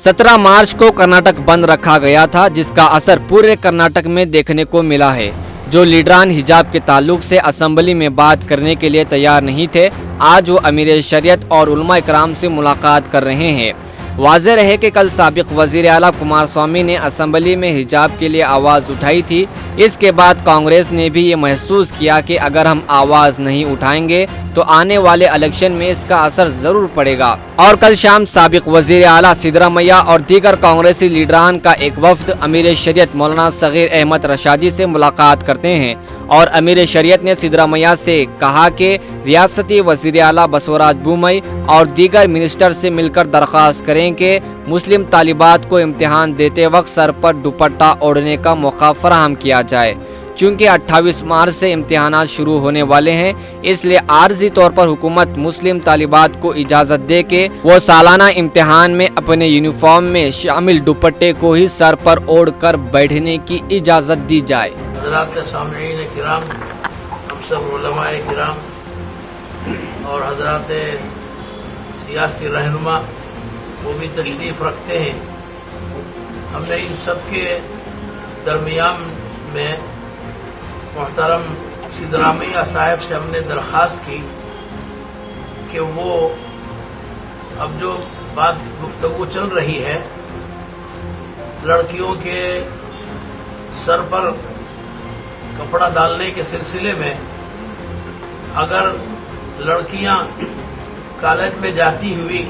17 मार्च को कर्नाटक बंद रखा गया था, जिसका असर पूरे कर्नाटक में देखने को मिला है। जो लीडरान हिजाब के ताल्लुक से असेंबली में बात करने के लिए तैयार नहीं थे, आज वो अमीर शरीयत और उलमा इकराम से मुलाकात कर रहे हैं। वाज़ेह रहे कि कल साबिक वज़ीर आला कुमारस्वामी ने असेंबली में हिजाब के लिए आवाज़ उठाई थी। इसके बाद कांग्रेस ने भी ये महसूस किया कि अगर हम आवाज़ नहीं उठाएंगे तो आने वाले इलेक्शन में इसका असर ज़रूर पड़ेगा। और कल शाम साबिक वज़ीर आला सिद्धरामैया और दीगर कांग्रेसी लीडरान का एक वफ्द अमीर शरीयत मौलाना सगीर अहमद रशादी से मुलाकात करते हैं और अमीर शरीयत ने सिद्धरामैया से कहा कि रियासती वज़ीर आला बसवराज बोम्मई और दीगर मिनिस्टर से मिलकर दरख्वास्त करें कि मुस्लिम तालिबात को इम्तिहान देते वक्त सर पर दुपट्टा ओढ़ने का मौका फराहम किया जाए। चूँकि 28 मार्च से इम्तिहानात शुरू होने वाले हैं, इसलिए आर्जी तौर पर हुकूमत मुस्लिम तालिबात को इजाज़त दे के वो सालाना इम्तिहान में अपने यूनिफॉर्म में शामिल दुपट्टे को ही सर पर ओढ़ कर बैठने की इजाज़त दी जाए। हज़रात सामईन किराम, हम सब उलमाए किराम और हज़रात सियासी रहनुमा वो भी तशरीफ़ रखते हैं। हमने इन सब के दरमियान में मोहतरम सिद्धरामैया साहब से हमने दरख्वास्त की कि वो अब जो बात गुफ्तगू चल रही है लड़कियों के सर पर कपड़ा डालने के सिलसिले में, अगर लड़कियां कॉलेज में जाती हुई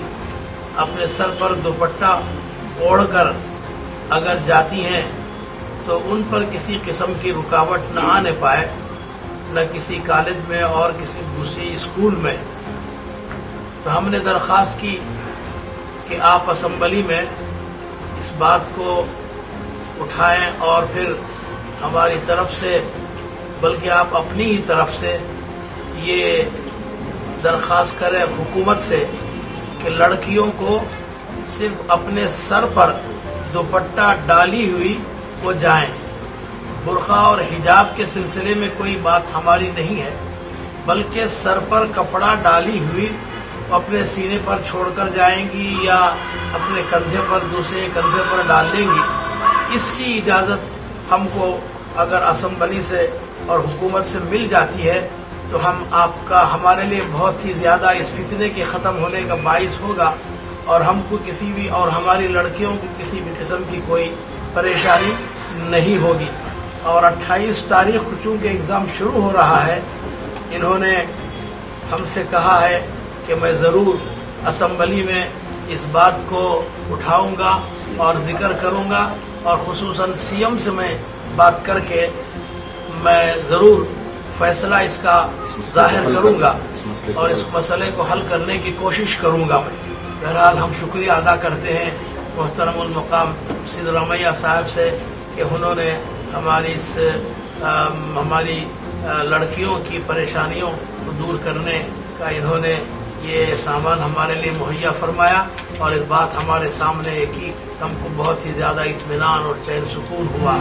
अपने सर पर दुपट्टा ओढ़कर अगर जाती हैं तो उन पर किसी किस्म की रुकावट न आने पाए, न किसी कॉलेज में और किसी दूसरी स्कूल में। तो हमने दरख्वास्त की कि आप असेंबली में इस बात को उठाएं और फिर हमारी तरफ से, बल्कि आप अपनी ही तरफ से ये दरख्वास्त करें हुकूमत से कि लड़कियों को सिर्फ अपने सर पर दुपट्टा डाली हुई वो जाएं। बुर्का और हिजाब के सिलसिले में कोई बात हमारी नहीं है, बल्कि सर पर कपड़ा डाली हुई अपने सीने पर छोड़कर जाएंगी या अपने कंधे पर दूसरे कंधे पर डाल लेंगी। इसकी इजाज़त हमको अगर असेंबली से और हुकूमत से मिल जाती है तो हमारे लिए बहुत ही ज़्यादा इस फितने के ख़त्म होने का बाइस होगा और हमको किसी भी और हमारी लड़कियों को किसी भी किस्म की कोई परेशानी नहीं होगी। और 28 तारीख को चूँकि एग्ज़ाम शुरू हो रहा है, इन्होंने हमसे कहा है कि मैं ज़रूर असेंबली में इस बात को उठाऊंगा और जिक्र करूंगा और ख़ुसूसन सीएम से मैं बात करके मैं ज़रूर फैसला इसका जाहिर करूंगा और इस मसले को हल करने की कोशिश करूंगा। मैं बहरहाल हम शुक्रिया अदा करते हैं मोहतरमुल मकाम सिद्धरामैया साहब से कि उन्होंने हमारी लड़कियों की परेशानियों को दूर करने का इन्होंने ये सामान हमारे लिए मुहैया फरमाया और इस बात हमारे सामने की हमको बहुत ही ज़्यादा इत्मीनान और चैन सुकून हुआ।